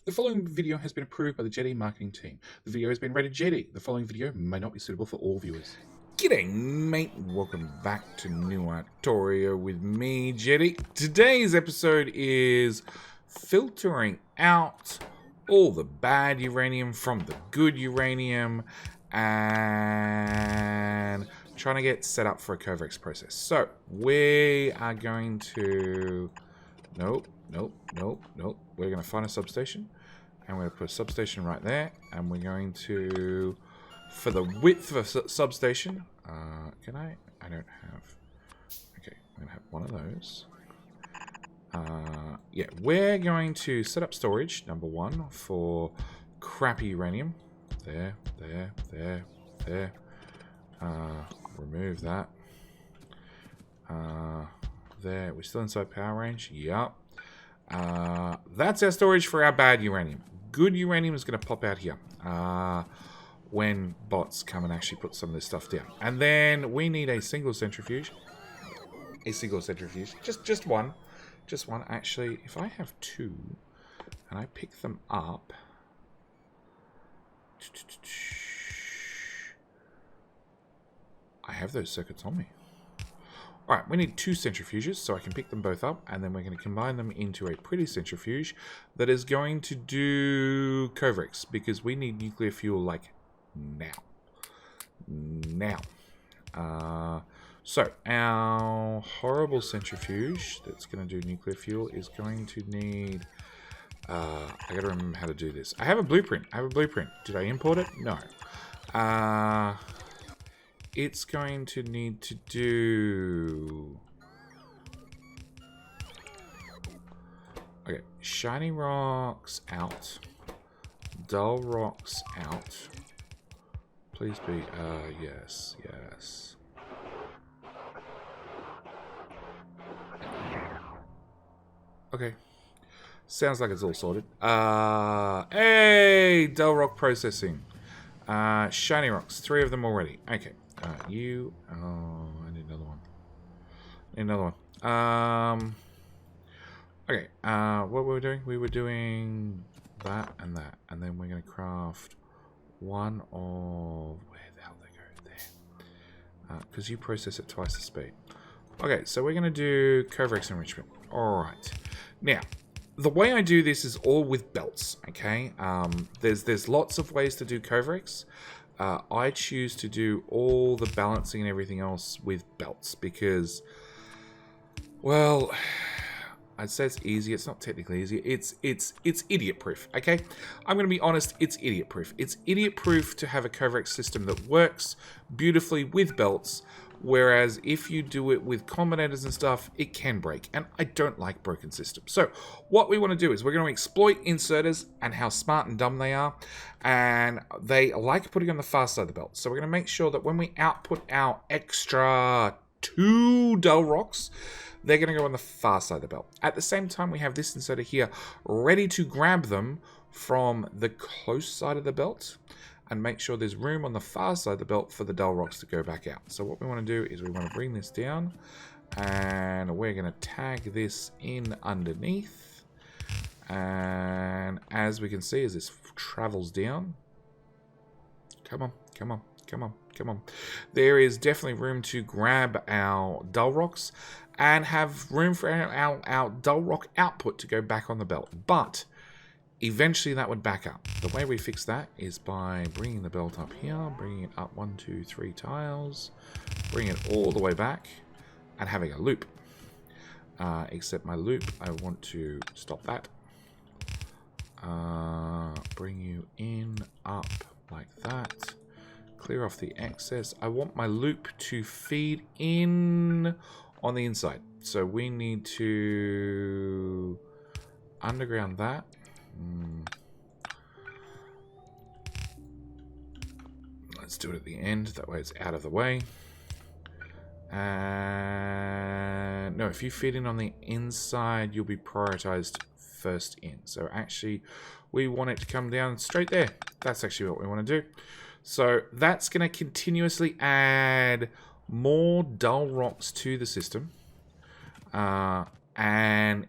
The following video has been approved by the Jetty marketing team. The video has been rated Jetty. The following video may not be suitable for all viewers. G'day, mate. Welcome back to NoirTorio with me, Jetty. Today's episode is filtering out all the bad uranium from the good uranium and trying to get set up for a Koverex process. So, we are going to... Nope. We're going to find a substation. And we're going to put a substation right there. And we're going to... For the width of a substation... can I? I don't have... Okay, I'm going to have one of those. Yeah, we're going to set up storage, number one, for crappy uranium. There. Remove that. There. We're still inside power range. Yup. That's our storage for our bad uranium. Good uranium is going to pop out here. When bots come and actually put some of this stuff down. And then we need a single centrifuge. Just one. Just one. Actually, if I have two and I pick them up... I have those circuits on me. Alright, we need two centrifuges, so I can pick them both up, and then we're going to combine them into a pretty centrifuge that is going to do Koverex, because we need nuclear fuel, like, now. So, our horrible centrifuge that's going to do nuclear fuel is going to need... I got to remember how to do this. I have a blueprint. Did I import it? No. It's going to need to do... Okay, shiny rocks out. Dull rocks out. Please be, yes. Okay. Sounds like it's all sorted. Hey! Dull rock processing. Shiny rocks. 3 of them already. Okay. You... Oh, I need another one. Okay. What were we doing? We were doing that and that. And then we're going to craft one of... Where the hell they go? There. Because you process at twice the speed. Okay, so we're going to do Koverex enrichment. Alright. Now, the way I do this is all with belts, okay? There's lots of ways to do Koverex. I choose to do all the balancing and everything else with belts because, well, I'd say it's easy. It's not technically easy. It's idiot-proof, okay? I'm going to be honest, it's idiot-proof. It's idiot-proof to have a Koverex system that works beautifully with belts, whereas if you do it with combinators and stuff, it can break, and I don't like broken systems. So what we want to do is we're going to exploit inserters and how smart and dumb they are, and they like putting on the fast side of the belt. So we're going to make sure that when we output our extra 2 dull rocks, they're going to go on the far side of the belt. At the same time, we have this inserter here ready to grab them from the close side of the belt and make sure there's room on the far side of the belt for the dull rocks to go back out. So what we want to do is we want to bring this down and we're going to tag this in underneath. And as we can see, as this travels down, come on. There is definitely room to grab our dull rocks and have room for our dull rock output to go back on the belt. But eventually that would back up. The way we fix that is by bringing the belt up here, bringing it up 1, 2, 3 tiles, bring it all the way back, and having a loop. Except my loop, I want to stop that. Bring you in, up, like that. Clear off the excess. I want my loop to feed in on the inside. So we need to underground that. Let's do it at the end. That way it's out of the way. And no, if you feed in on the inside, you'll be prioritized first in. So actually, we want it to come down straight there. That's actually what we want to do. So that's going to continuously add more dull rocks to the system. And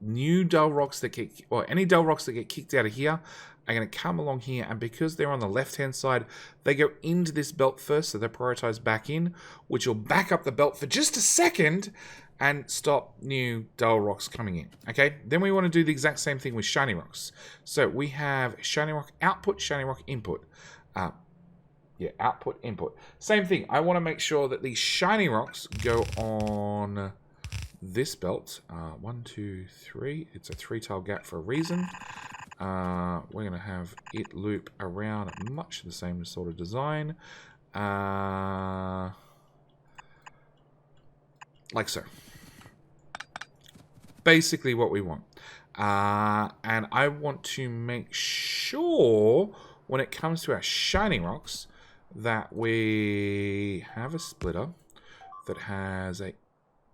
new dull rocks that get, or any dull rocks that get kicked out of here are going to come along here, and because they're on the left-hand side, they go into this belt first, so they're prioritized back in, which will back up the belt for just a second and stop new dull rocks coming in. Okay, then we want to do the exact same thing with shiny rocks. So we have shiny rock output, shiny rock input. Output, input. Same thing. I want to make sure that these shiny rocks go on this belt. 1, 2, 3. It's a 3-tile gap for a reason. We're going to have it loop around much the same sort of design. Like so. Basically what we want. And I want to make sure when it comes to our shiny rocks that we have a splitter that has a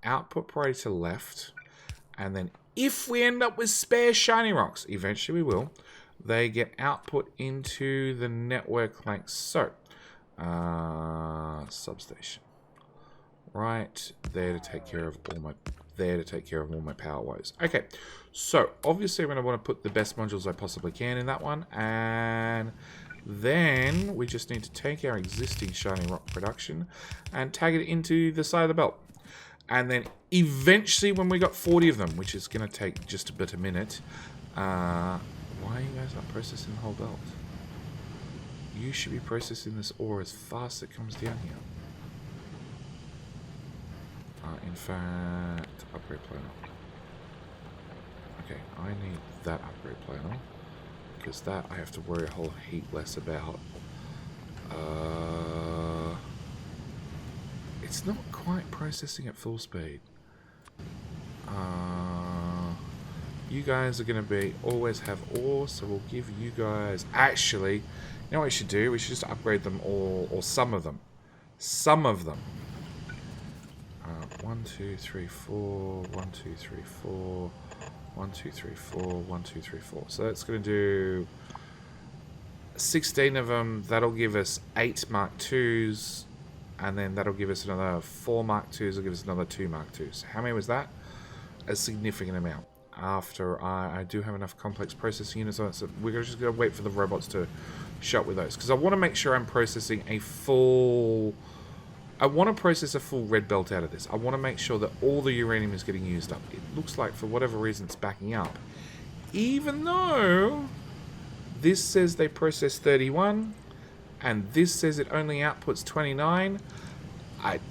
output priority to the left, and then if we end up with spare shiny rocks, eventually we will, they get output into the network like so. Substation. Right there to take care of all my power woes. Okay, so obviously I'm going to want to put the best modules I possibly can in that one, and then we just need to take our existing shiny rock production and tag it into the side of the belt. And then eventually when we got 40 of them, which is going to take just a bit a minute, why are you guys not processing the whole belt? You should be processing this ore as fast as it comes down here. In fact, upgrade planner. Okay, I need that upgrade planner, because that I have to worry a whole heap less about. It's not quite processing at full speed. You guys are going to always have ore, so we'll give you guys... Actually, you know what we should do? We should just upgrade them all, or some of them. Some of them. 1, 2, 3, 4, 1, 2, 3, 4, 1, 2, 3, 4, 1, 2, 3, 4. So that's going to do 16 of them. That'll give us 8 Mark IIs, and then that'll give us another 4 Mark IIs. Will give us another 2 Mark IIs. How many was that? A significant amount. After I do have enough complex processing units on it, so we're just going to wait for the robots to show up with those, because I want to make sure I'm processing a full... I want to process a full red belt out of this. I want to make sure that all the uranium is getting used up. It looks like for whatever reason it's backing up. Even though this says they process 31 and this says it only outputs 29,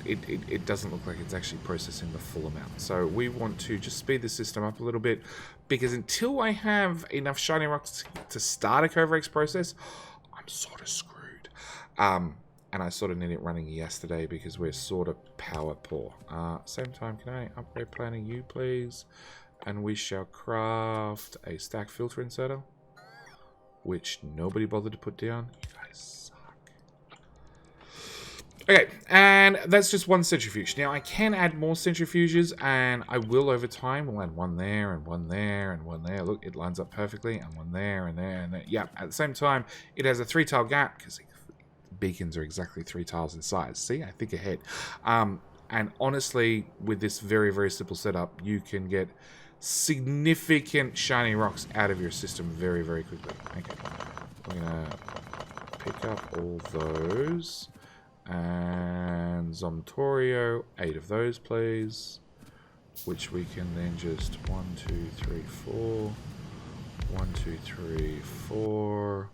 it doesn't look like it's actually processing the full amount. So we want to just speed the system up a little bit, because until I have enough shiny rocks to start a Koverex process, I'm sort of screwed. And I sort of need it running yesterday because we're sort of power poor. Same time, can I upgrade planner you, please? And we shall craft a stack filter inserter, which nobody bothered to put down. You guys suck. Okay, and that's just one centrifuge. Now, I can add more centrifuges, and I will over time. We'll add one there, and one there, and one there. Look, it lines up perfectly, and one there, and there, and there. Yeah, at the same time, it has a 3-tile gap, because beacons are exactly 3 tiles in size. See, I think ahead. And honestly, with this very, very simple setup, you can get significant shiny rocks out of your system very, very quickly. Okay, we're going to pick up all those. And NoirTorio, 8 of those, please. Which we can then just 1, 2, 3, 4. 1, 2, 3, 4.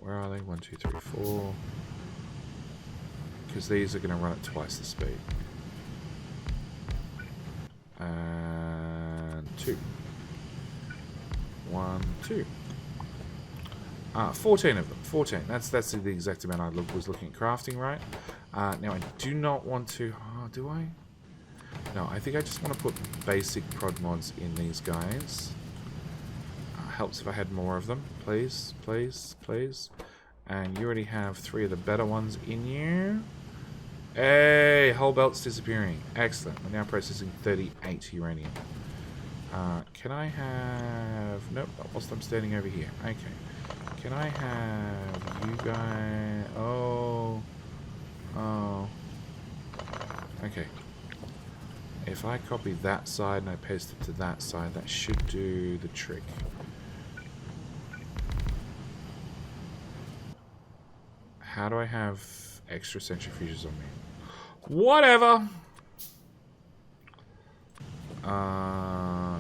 Where are they? 1, 2, 3, 4. Because these are going to run at twice the speed. And 2. 1, 2. 14 of them. 14. That's the exact amount I was looking at crafting, right? Now I do not want to... Oh, do I? No, I think I just want to put basic prod mods in these guys. Helps if I had more of them. Please, please, please. And you already have 3 of the better ones in you. Hey, whole belt's disappearing. Excellent. We're now processing 38 uranium. Can I have... Nope, whilst I'm standing over here. Okay. Can I have you guys... Oh. Oh. Okay. if I copy that side and I paste it to that side, that should do the trick. How do I have extra centrifuges on me? Whatever!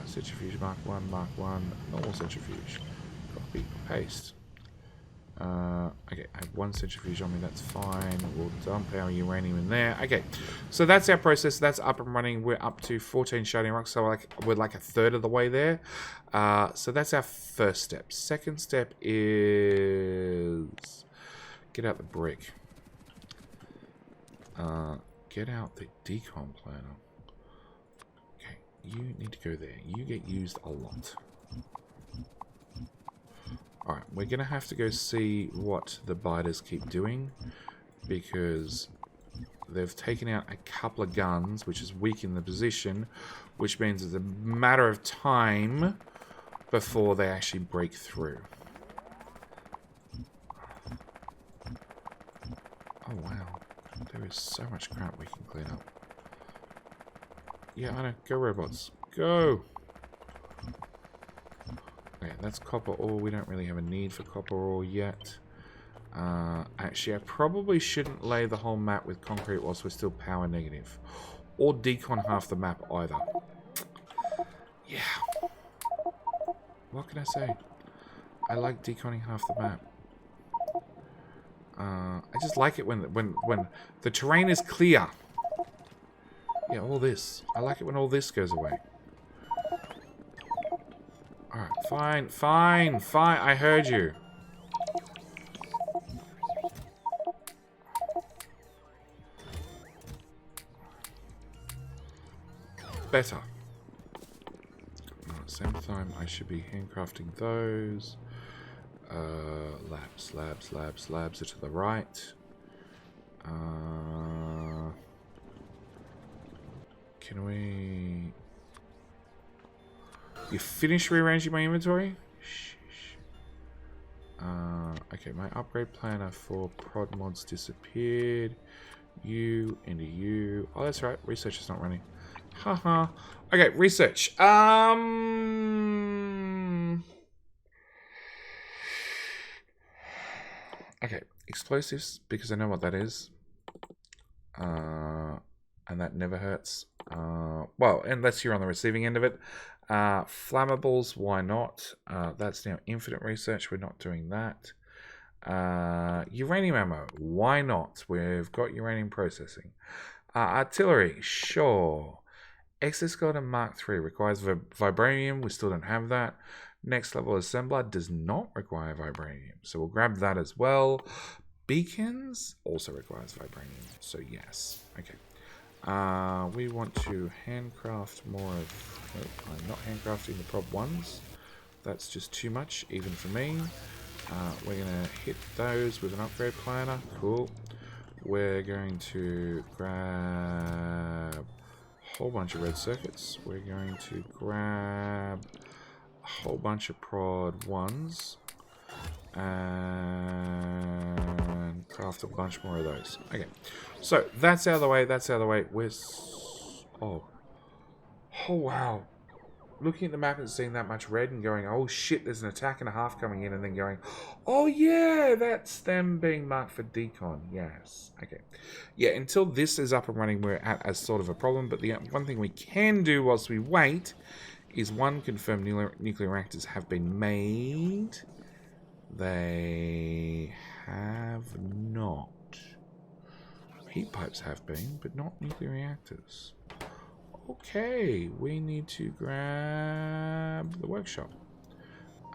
Centrifuge Mark 1, normal centrifuge. Copy, paste. Okay, I have one centrifuge on me, that's fine. We'll dump our uranium in there. Okay, so that's our process. That's up and running. We're up to 14 shiny rocks, so we're like a third of the way there. So that's our first step. Second step is... get out the brick. Get out the decon planner. Okay, you need to go there. You get used a lot. Alright, we're going to have to go see what the biters keep doing, because they've taken out a couple of guns, which has weakened the position, which means it's a matter of time before they actually break through. Oh wow, there is so much crap we can clean up. Yeah, I know, go robots, go! Okay, that's copper ore. We don't really have a need for copper ore yet. Actually, I probably shouldn't lay the whole map with concrete whilst we're still power negative. Or decon half the map either. Yeah. What can I say? I like deconning half the map. I just like it when the terrain is clear. Yeah, all this. I like it when all this goes away. Alright, fine. I heard you. Better. At the same time, I should be handcrafting those. Labs are to the right. Can we... You finished rearranging my inventory? Okay, my upgrade planner for prod mods disappeared. You into you. Oh, that's right. Research is not running. Haha. Okay, research. Okay, explosives, because I know what that is. And that never hurts. Well, unless you're on the receiving end of it. Flammables, why not? That's now infinite research. We're not doing that. Uranium ammo, why not? We've got uranium processing. Artillery, sure. Exoskeleton Mark III requires vibranium. We still don't have that. Next level assembler does not require vibranium, so we'll grab that as well. Beacons also requires vibranium, so yes. Okay. We want to handcraft more of... Nope, I'm not handcrafting the prop ones. That's just too much, even for me. We're going to hit those with an upgrade planner. Cool. We're going to grab a whole bunch of red circuits. We're going to grab a whole bunch of prod ones. And craft a bunch more of those. Okay. So, that's out of the way. That's out of the way. Oh, wow. Looking at the map and seeing that much red and going, oh shit, there's an attack and a half coming in, and then going, oh yeah, that's them being marked for decon. Yes. Okay. Yeah, until this is up and running, we're at a sort of a problem, but the one thing we can do whilst we wait is, one, confirm nuclear reactors have been made. They have not. Heat pipes have been, but not nuclear reactors. Okay, we need to grab the workshop.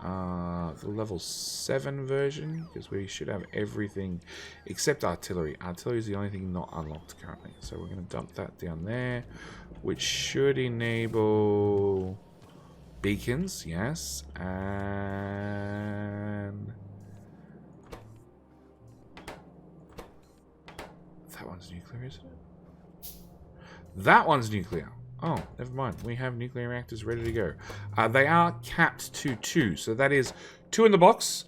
The level 7 version, because we should have everything except artillery. Artillery is the only thing not unlocked currently. So we're going to dump that down there, which should enable beacons, yes. And that one's nuclear, isn't it? That one's nuclear. Oh, never mind. We have nuclear reactors ready to go. They are capped to 2. So that is 2 in the box,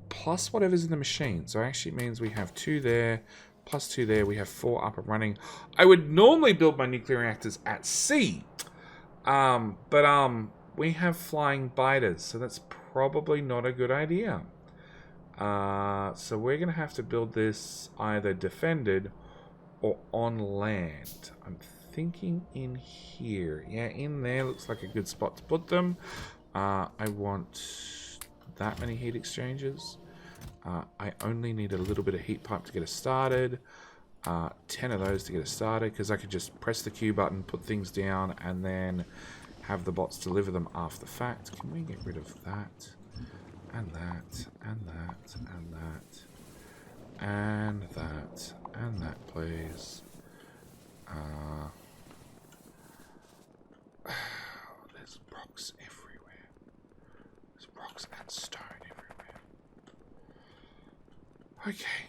plus whatever's in the machine. So actually it means we have 2 there, +2 there. We have 4 up and running. I would normally build my nuclear reactors at sea. But we have flying biters, so that's probably not a good idea. So we're going to have to build this either defended or on land. I'm thinking in here. Yeah, in there looks like a good spot to put them. I want that many heat exchangers. I only need a little bit of heat pipe to get us started. 10 of those to get us started, because I could just press the Q button, put things down, and then have the bots deliver them after the fact. Can we get rid of that? And that, and that, and that, and that, and that, please. There's rocks everywhere. There's rocks and stone everywhere. Okay.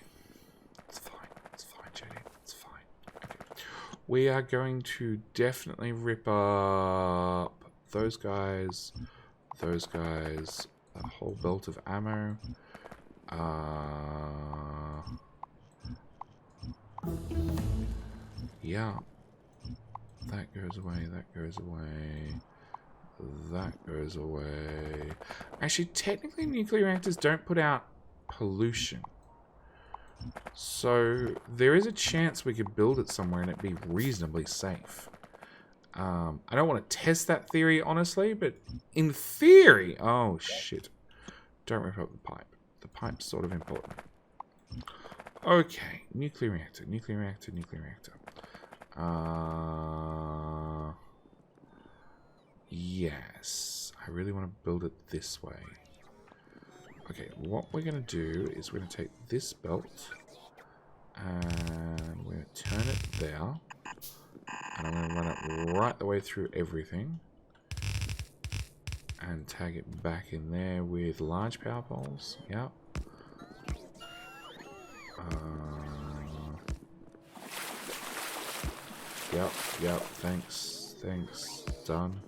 It's fine. It's fine, JD. It's fine. Okay. We are going to definitely rip up those guys, that whole belt of ammo. Yeah. That goes away, that goes away. That goes away. Actually, technically nuclear reactors don't put out pollution. So there is a chance we could build it somewhere and it'd be reasonably safe. I don't want to test that theory, honestly, but in theory... Oh, shit. Don't rip up the pipe. The pipe's sort of important. Okay. Nuclear reactor, nuclear reactor, nuclear reactor. Yes. I really want to build it this way. Okay, what we're going to do is we're going to take this belt and we're going to turn it there. And I'm going to run it right the way through everything. And tag it back in there with large power poles. Yep. Yep, thanks, done.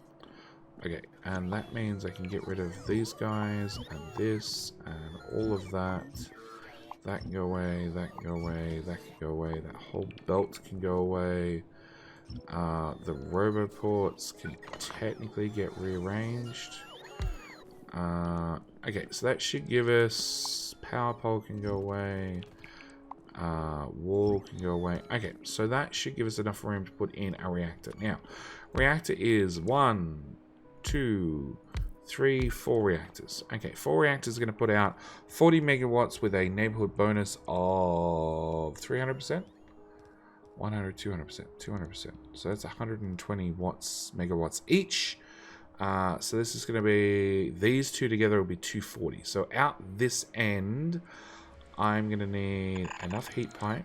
Okay, and that means I can get rid of these guys, and this, and all of that. That can go away, that can go away, that can go away, that whole belt can go away. The roboports can technically get rearranged. Okay, so that should give us... Power pole can go away. Wall can go away. Okay, so that should give us enough room to put in a reactor. Now, reactor is 1, 2, 3, 4 reactors. Okay, 4 reactors are going to put out 40 megawatts with a neighborhood bonus of 300%. 100, 200%, 200%. So that's 120 megawatts each. So this is going to be... These two together will be 240. So out this end... I'm going to need enough heat pipe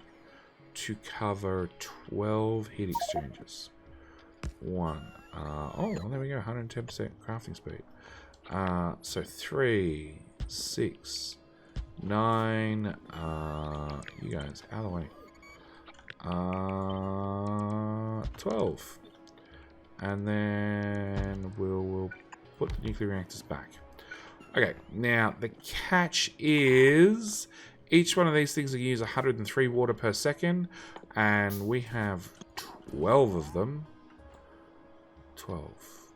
to cover 12 heat exchangers. 1. Oh, well, there we go. 110% crafting speed. So 3, 6, 9. You guys, out of the way. 12. And then we'll put the nuclear reactors back. Okay, now the catch is... Each one of these things will use 103 water per second, and we have 12 of them. 12.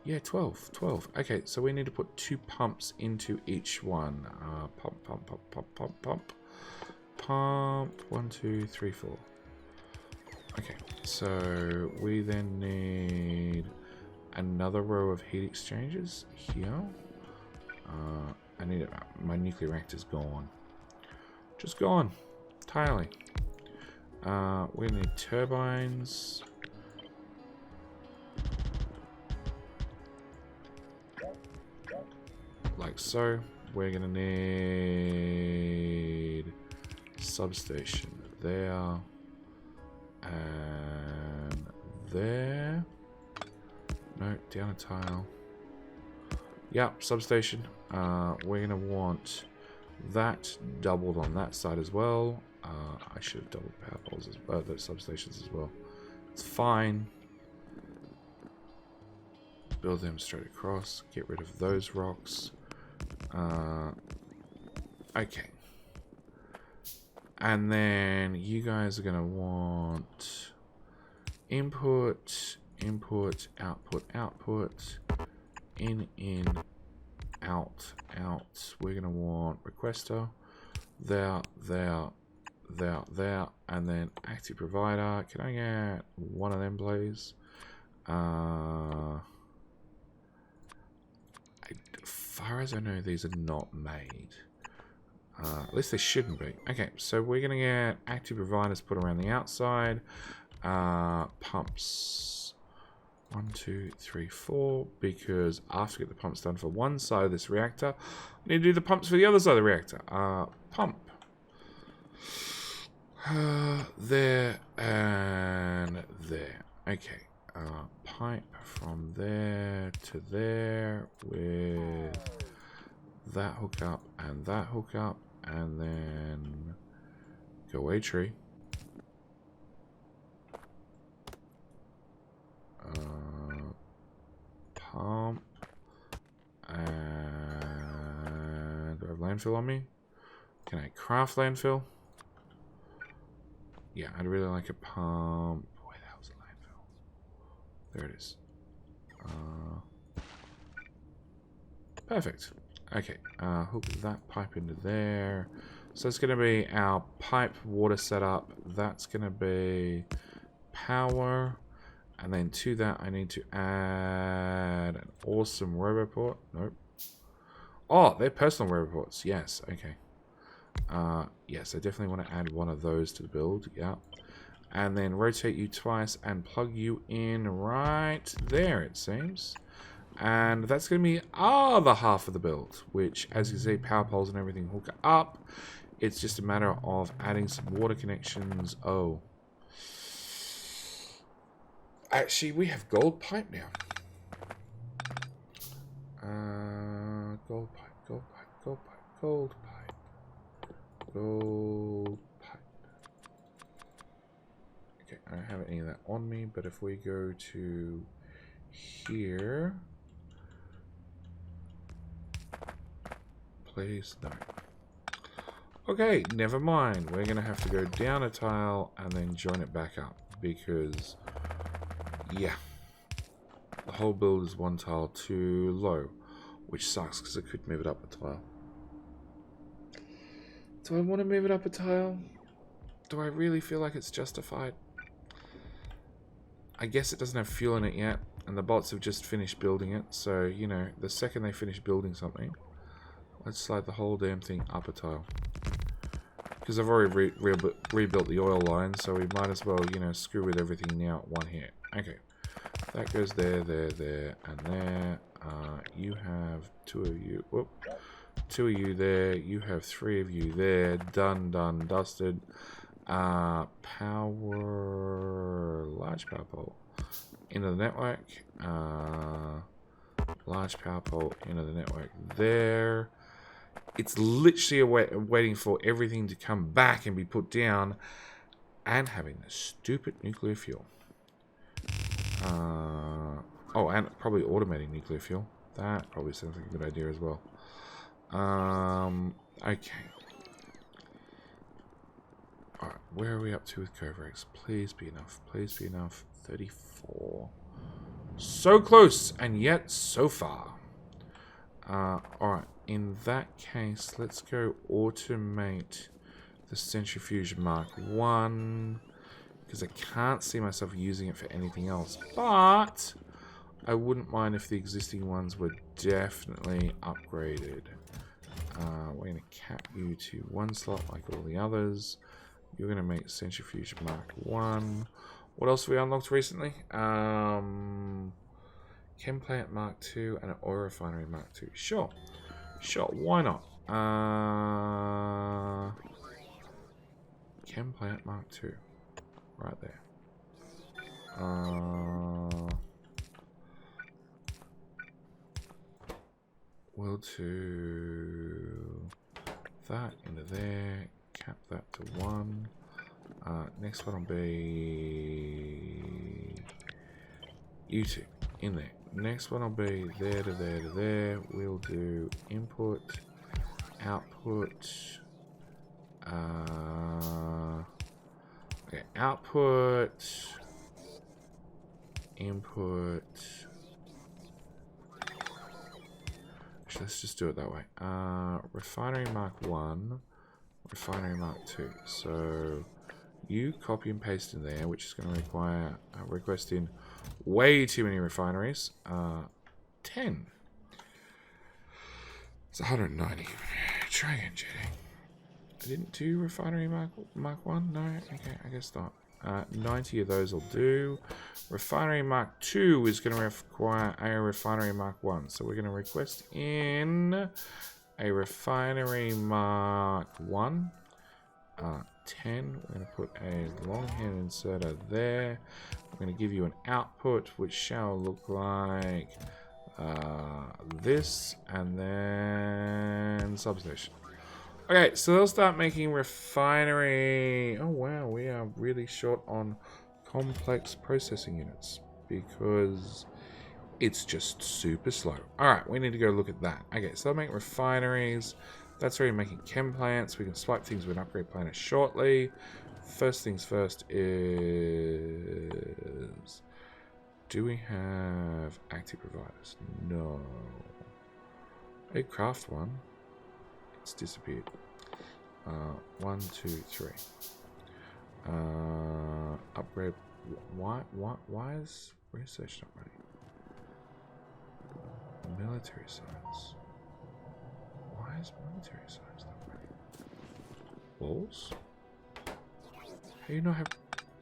Yeah, 12. Okay, so we need to put 2 pumps into each one. Pump. 1, 2, 3, 4. Okay, so we then need another row of heat exchangers here. I need it. My nuclear reactor's gone. Just gone. Entirely. We need turbines. Like so. We're going to need substation there. And there. No, down a tile. Yep, substation. We're going to want that doubled on that side as well. I should have doubled power poles as well, those substations as well. It's fine. Build them straight across. Get rid of those rocks. Okay. And then you guys are going to want input, input, output, output, in, out, out. We're going to want requester, there, and then active provider. Can I get one of them, please? As far as I know, these are not made. At least they shouldn't be. Okay, so we're going to get active providers put around the outside. Pumps 1, 2, 3, 4. Because after we get the pumps done for one side of this reactor, we need to do the pumps for the other side of the reactor. Pump. There and there. Okay. Pipe from there to there with that hookup and that hookup, and then go away tree. Pump. And do I have landfill on me? Can I craft landfill? Yeah, I'd really like a pump. Where the hell's the landfill? There it is. Perfect. Okay, hook that pipe into there. So it's going to be our pipe water setup. That's going to be power. And then to that, I need to add an awesome roboport. Nope. Oh, they're personal roboports. Yes, okay. Yes, I definitely want to add one of those to the build. Yeah. And then rotate you twice and plug you in right there, it seems. And that's going to be other half of the build, which, as you see, power poles and everything hook up. It's just a matter of adding some water connections. Oh. Actually, we have gold pipe now. Gold pipe, gold pipe, gold pipe, gold pipe, gold pipe. Okay, I don't have any of that on me, but if we go to here, please, no. Okay, never mind. We're going to have to go down a tile and then join it back up because, yeah, the whole build is one tile too low, which sucks because I could move it up a tile. Do I want to move it up a tile? Do I really feel like it's justified? I guess it doesn't have fuel in it yet, and the bots have just finished building it, so, you know, the second they finish building something, let's slide the whole damn thing up a tile. Because I've already rebuilt the oil line, so we might as well, you know, screw with everything now at one hit. Okay. That goes there, there, there, and there. You have two of you. Whoop. Two of you there. You have three of you there. Done, done, dusted. Power. Large power pole into the network. Large power pole into the network there. It's literally waiting for everything to come back and be put down, and having the stupid nuclear fuel. Oh, and probably automating nuclear fuel. That probably sounds like a good idea as well. Okay. Alright, where are we up to with Koverex? Please be enough. Please be enough. 34. So close, and yet so far. Alright, in that case, let's go automate the Centrifuge Mark 1. Because I can't see myself using it for anything else. But I wouldn't mind if the existing ones were definitely upgraded. We're going to cap you to one slot like all the others. You're going to make Centrifuge Mark 1. What else have we unlocked recently? Chem Plant Mark 2 and an Oil Refinery Mark 2. Sure. Sure, why not? Chem Plant Mark 2. Right there. We'll do that into there. Cap that to 1. Next one will be you two in there. Next one will be there to there to there. We'll do input, output, Okay, output, input. Actually, let's just do it that way. Refinery Mark 1, Refinery Mark 2. So you copy and paste in there, which is going to require a request in way too many refineries. 10. It's 190. Try again, JD. I didn't do Refinery Mark 1? No? Okay, I guess not. 90 of those will do. Refinery Mark 2 is going to require a Refinery Mark 1. So we're going to request in a Refinery Mark 1. 10. We're going to put a longhand inserter there. We're going to give you an output which shall look like this, and then substation. Okay, so they'll start making refinery. Oh wow, we are really short on complex processing units because it's just super slow. Alright, we need to go look at that. Okay, so they'll make refineries. That's already making chem plants. We can swipe things with an upgrade planner shortly. First things first is... do we have active providers? No. A craft one. It's disappeared. 1, 2, 3. Upgrade. Why is research not ready? Military science. Why is military science not ready? Walls? How do you not have...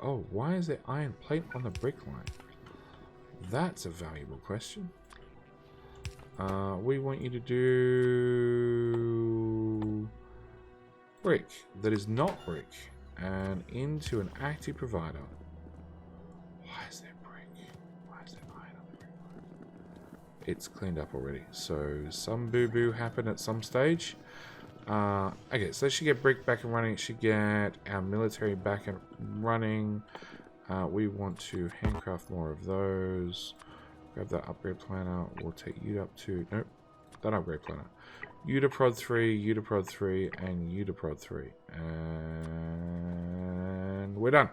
oh, why is there iron plate on the brick line? That's a valuable question. We want you to do brick that is not brick and into an active provider. Why is there brick? Why is there iron on the brick line? It's cleaned up already. So some boo-boo happened at some stage. Okay, so it should get brick back and running. It should get our military back and running. We want to handcraft more of those. Grab that upgrade planner. We'll take you up to... nope, that upgrade planner. You to prod 3, you to prod 3, and you to prod 3. And we're done.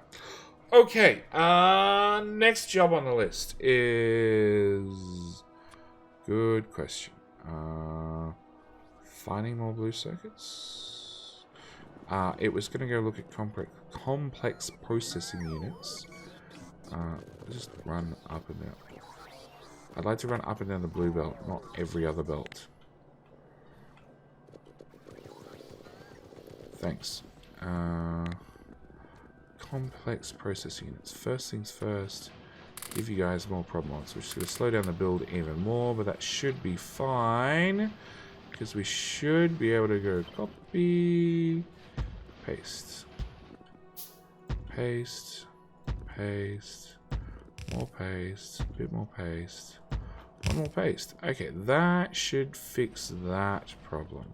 Okay, next job on the list is... good question. Finding more blue circuits. It was going to go look at complex processing units. Just run up and down. I'd like to run up and down the blue belt, not every other belt. Thanks. Complex processing units. First things first, give you guys more problems, which is going to slow down the build even more, but that should be fine. Because we should be able to go copy, paste, paste, paste, more paste, a bit more paste, one more paste. Okay, that should fix that problem.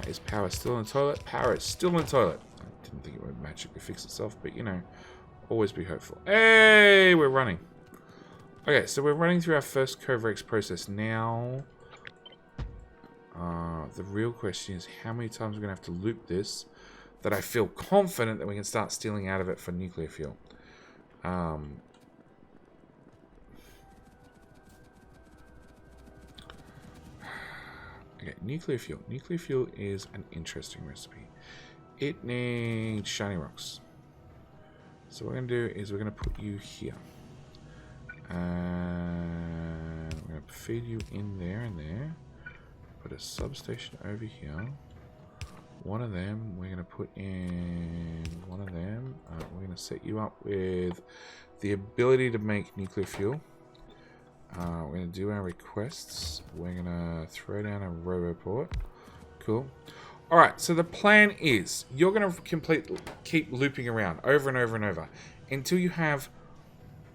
Is power still in the toilet? Power is still in the toilet. I didn't think it would magically fix itself, but you know, always be hopeful. Hey, we're running. Okay, so we're running through our first Koverex process now. The real question is how many times we're going to have to loop this that I feel confident that we can start stealing out of it for nuclear fuel. Okay, nuclear fuel. Nuclear fuel is an interesting recipe. It needs shiny rocks. So what we're going to do is we're going to put you here. And we're going to feed you in there and there. Put a substation over here. One of them, we're going to put in one of them. We're going to set you up with the ability to make nuclear fuel. We're going to do our requests. We're going to throw down a roboport. Cool. Alright, so the plan is you're going to keep looping around over and over and over until you have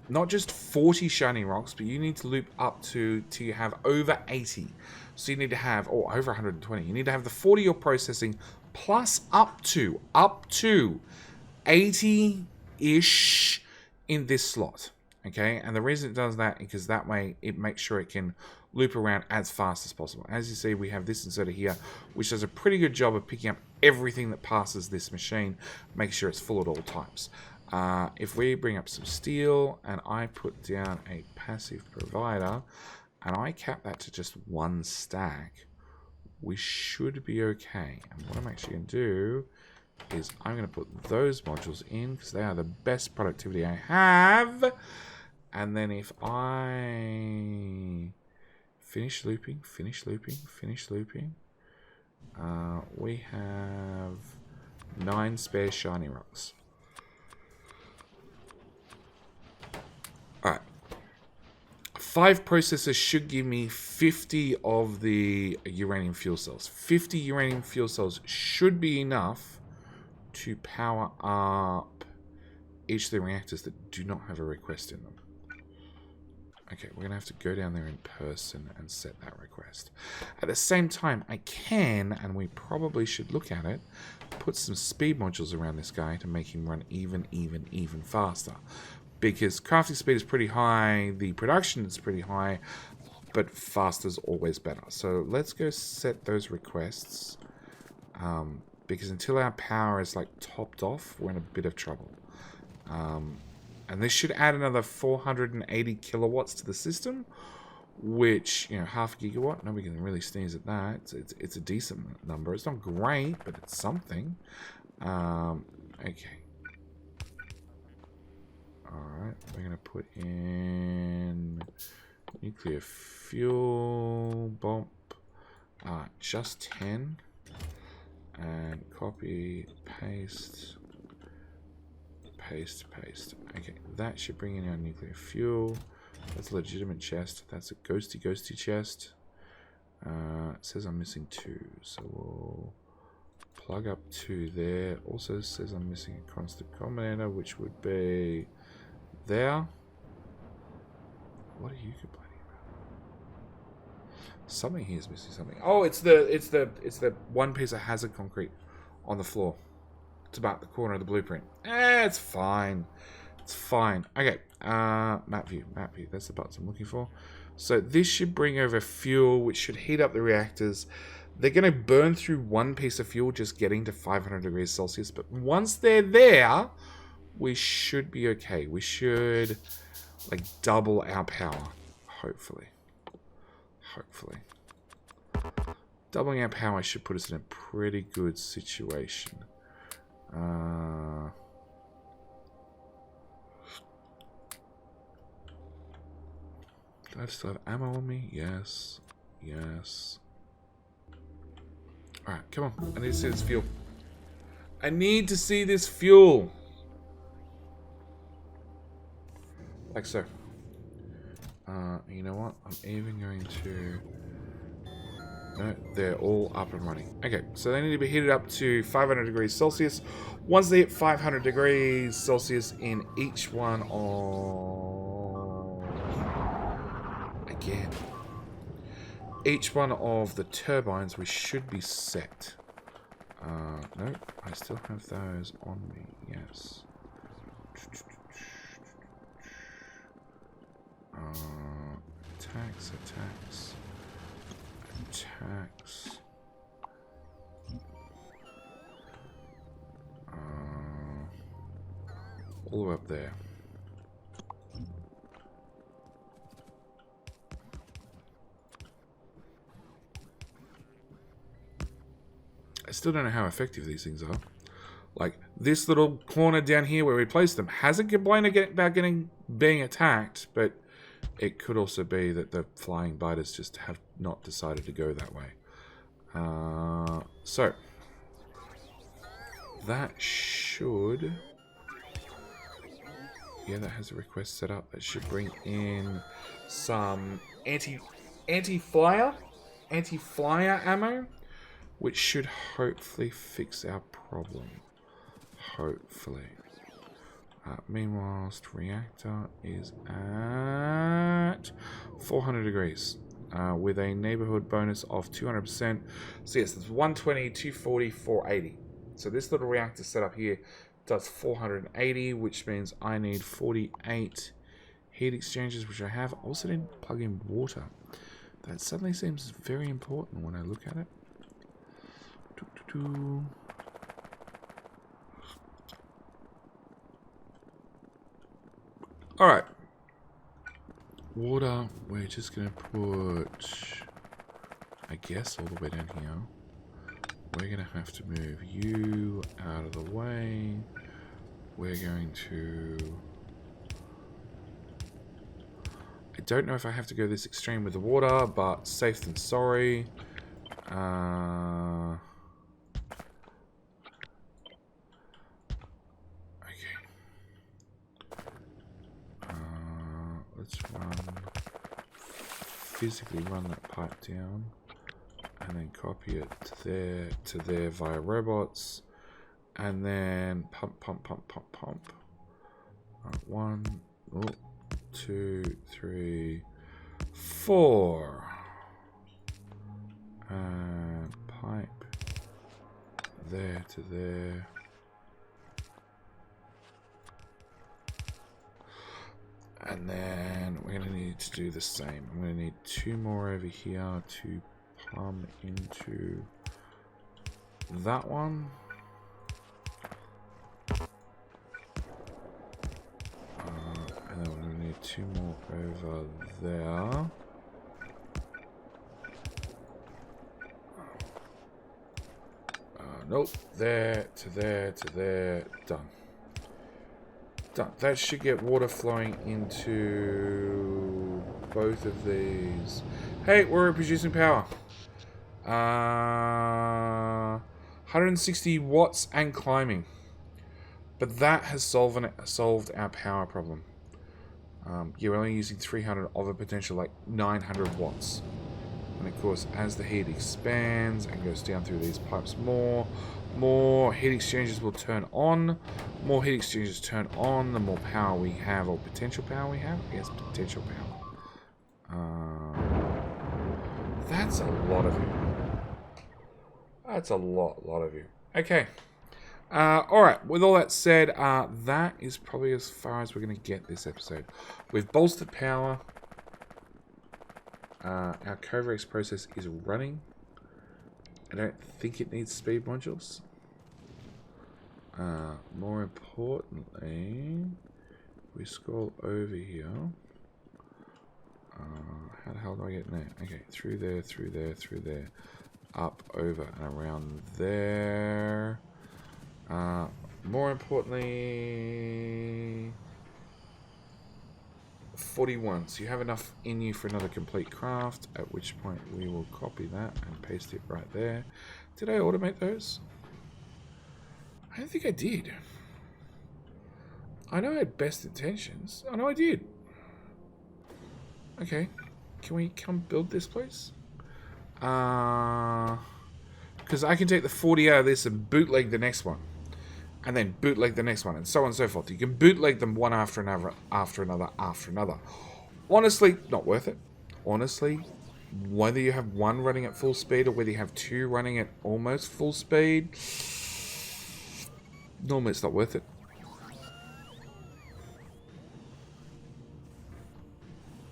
not just 40 shiny rocks, but you need to loop up to you have over 80. So you need to have, or over 120. You need to have the 40 you're processing plus up to 80-ish in this slot. Okay, and the reason it does that is because that way it makes sure it can loop around as fast as possible. As you see, we have this inserter here, which does a pretty good job of picking up everything that passes this machine, make sure it's full at all times. If we bring up some steel and I put down a passive provider and I cap that to just 1 stack, we should be okay. And what I'm actually going to do is I'm going to put those modules in because they are the best productivity I have. And then if I finish looping, we have 9 spare shiny rocks. Alright. 5 processors should give me 50 of the uranium fuel cells. 50 uranium fuel cells should be enough to power up each of the reactors that do not have a request in them. Okay, we're going to have to go down there in person and set that request. At the same time, I can, and we probably should look at it, put some speed modules around this guy to make him run even faster. Because crafting speed is pretty high, the production is pretty high, but faster is always better. So let's go set those requests. Because until our power is like topped off, we're in a bit of trouble. And this should add another 480 kilowatts to the system, which, you know, half a gigawatt, nobody can really sneeze at that. It's a decent number. It's not great, but it's something. Okay. Alright, we're going to put in nuclear fuel bump. Just 10. And copy, paste. Paste. Okay, that should bring in our nuclear fuel. That's a legitimate chest. That's a ghosty chest. It says I'm missing 2, so we'll plug up 2 there. Also says I'm missing a constant combinator, which would be there. What are you complaining about? Something here is missing something. Oh, it's the one piece of hazard concrete on the floor. It's about the corner of the blueprint. It's fine. It's fine. Okay. Map view. That's the buttons I'm looking for. So this should bring over fuel, which should heat up the reactors. They're going to burn through 1 piece of fuel just getting to 500 degrees Celsius. But once they're there, we should be okay. We should like double our power. Hopefully. Doubling our power should put us in a pretty good situation. Do I still have ammo on me? Yes. Alright, come on. I need to see this fuel. Like so. You know what? I'm even going to... No, they're all up and running. Okay, so they need to be heated up to 500 degrees Celsius. Once they hit 500 degrees Celsius in each one of... Again. Each one of the turbines, we should be set. No, I still have those on me, yes. Attacks. All the way up there. I still don't know how effective these things are. Like, this little corner down here where we placed them hasn't complained about being attacked, but it could also be that the flying biters just have not decided to go that way. So, that should... Yeah, that has a request set up. That should bring in some anti-flyer ammo, which should hopefully fix our problem. Hopefully. Meanwhile, reactor is at 400 degrees with a neighborhood bonus of 200%. So yes, it's 120, 240, 480. So this little reactor setup here does 480, which means I need 48 heat exchangers, which I have. Also didn't plug in water. That suddenly seems very important when I look at it. Alright. Water, we're just going to put, I guess, all the way down here. We're going to have to move you out of the way. We're going to... I don't know if I have to go this extreme with the water, but safe than sorry. Let's physically run that pipe down and then copy it to there via robots, and then pump. 1, 2, 3, 4, and pipe there to there. And then we're going to need to do the same. I'm going to need 2 more over here to plumb into that one. And then we're going to need 2 more over there. Nope. There to there to there. Done. That should get water flowing into both of these. Hey, we're producing power. 160 watts and climbing. But that has solved our power problem. You're only using 300 of a potential like 900 watts. And of course, as the heat expands and goes down through these pipes more heat exchangers will turn on. More heat exchangers turn on, the more power we have, or potential power we have. Yes, potential power. That's a lot of you. That's a lot of you. Okay. Alright, with all that said, that is probably as far as we're going to get this episode. We've bolstered power. Our Koverex process is running. I don't think it needs speed modules. More importantly, we scroll over here. How the hell do I get in there? Okay, through there, up, over, and around there. More importantly, 41. So you have enough in you for another complete craft, at which point we will copy that and paste it right there. Did I automate those? I don't think I did. I know I had best intentions. I know I did. Okay. Can we come build this place? Because I can take the 40 out of this and bootleg the next one. And then bootleg the next one, and so on and so forth. You can bootleg them one after another, after another. Honestly, not worth it. Honestly, whether you have one running at full speed or whether you have 2 running at almost full speed, normally it's not worth it.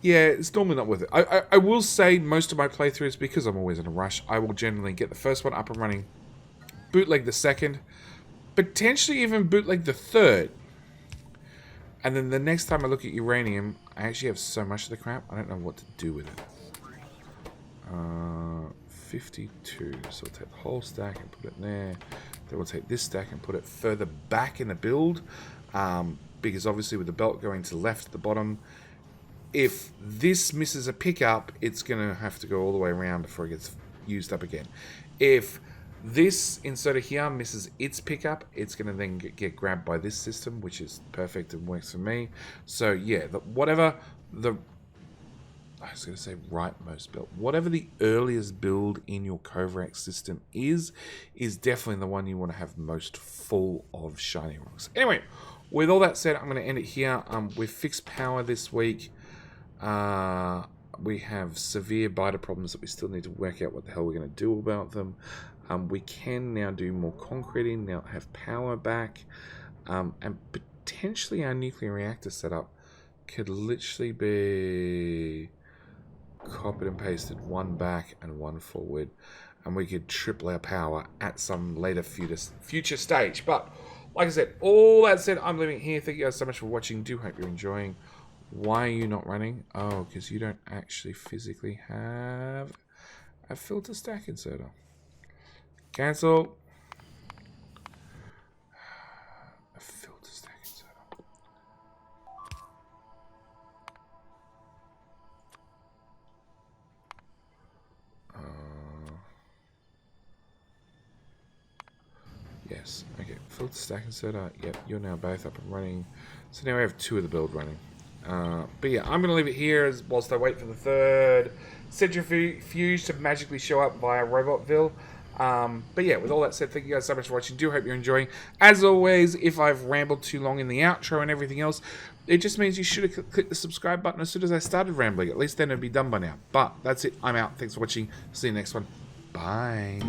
Yeah, it's normally not worth it. I will say most of my playthroughs, because I'm always in a rush, I will generally get the first one up and running, bootleg the second, potentially even bootleg the third. And then the next time I look at uranium, I actually have so much of the crap, I don't know what to do with it. 52. So we'll take the whole stack and put it there. Then we'll take this stack and put it further back in the build. Because obviously with the belt going to the left at the bottom, if this misses a pickup, it's going to have to go all the way around before it gets used up again. If this inserter here misses its pickup, it's going to then get grabbed by this system, which is perfect and works for me. So yeah, whatever the earliest build in your Koverex system is definitely the one you want to have most full of shiny rocks. Anyway, with all that said, I'm going to end it here. We've fixed power this week. We have severe biter problems that we still need to work out what the hell we're going to do about them. We can now do more concreting, now have power back, and potentially our nuclear reactor setup could literally be copied and pasted, one back and one forward. and we could triple our power at some later future stage. But like I said, all that said, I'm leaving it here. Thank you guys so much for watching. Do hope you're enjoying. Why are you not running? Oh, because you don't actually physically have a filter stack inserter. Cancel. A filter stack inserter. Yes. Okay. Filter stack inserter. Yep. You're now both up and running. So now we have 2 of the build running. But yeah, I'm going to leave it here whilst I wait for the 3rd centrifuge to magically show up via Robotville. But yeah, with all that said, thank you guys so much for watching. Do hope you're enjoying. As always, if I've rambled too long in the outro and everything else, it just means you should have clicked the subscribe button as soon as I started rambling. At least then it'd be done by now. But that's it. I'm out. Thanks for watching. See you next one. Bye.